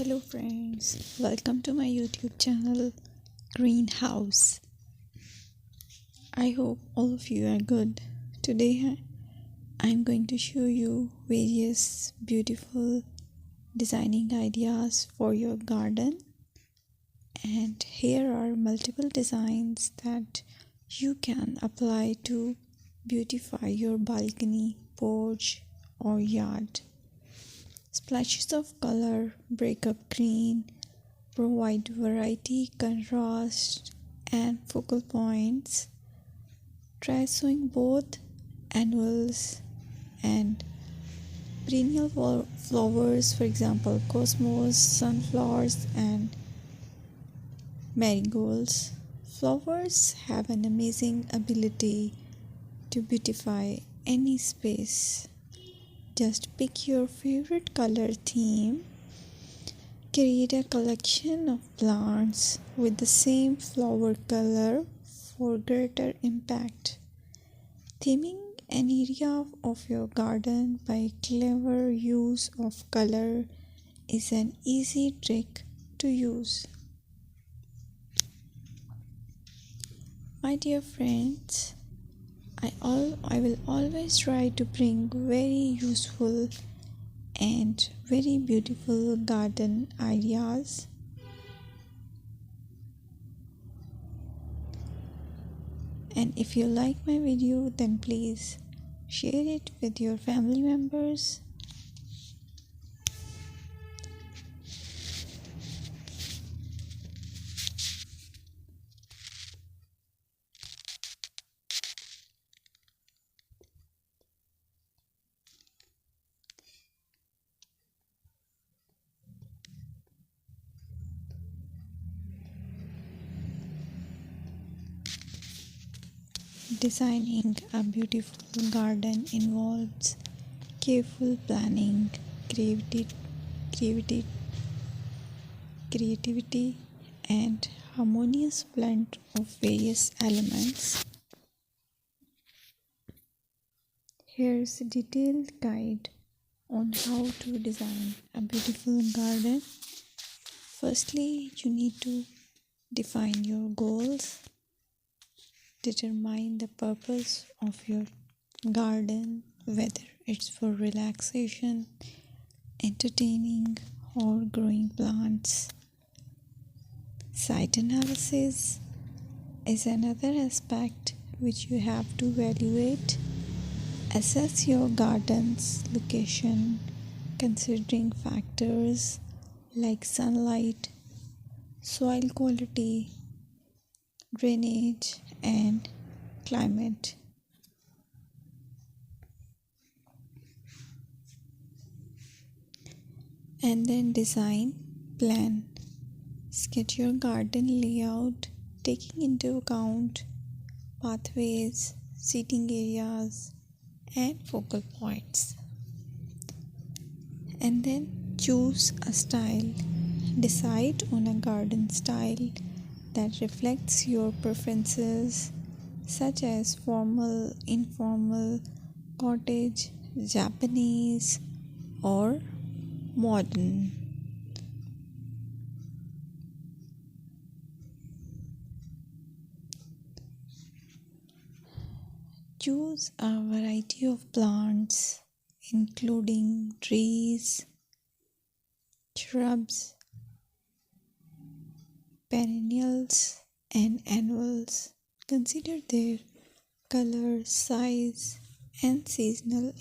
Hello friends, welcome to my YouTube channel Greenhouse. I hope all of you are good. Today I'm going to show you various beautiful designing ideas for your garden, and here are multiple designs that you can apply to beautify your balcony, porch or yard. Splashes of color break up green, provide variety, contrast, and focal points. Try sowing both annuals and perennial flowers, for example, cosmos, sunflowers, and marigolds. Flowers have an amazing ability to beautify any space. Just pick your favorite color theme. Create a collection of plants with the same flower color for greater impact. Theming an area of your garden by clever use of color is an easy trick to use. My dear friends, I will always try to bring very useful and very beautiful garden ideas. And if you like my video, then please share it with your family members. Designing a beautiful garden involves careful planning, creativity, creativity, and harmonious blend of various elements. Here's a detailed guide on how to design a beautiful garden. Firstly, you need to define your goals. Determine the purpose of your garden, whether it's for relaxation, entertaining, or growing plants. Site analysis is another aspect which you have to evaluate. Assess your garden's location, considering factors like sunlight, soil quality, drainage, and climate. And then design, plan. Sketch your garden layout, taking into account pathways, seating areas, and focal points. And then choose a style. Decide on a garden style that reflects your preferences, such as formal, informal, cottage, Japanese, or modern. Choose a variety of plants, including trees, shrubs, perennials, and annuals. Consider their color, size, and seasonal impact.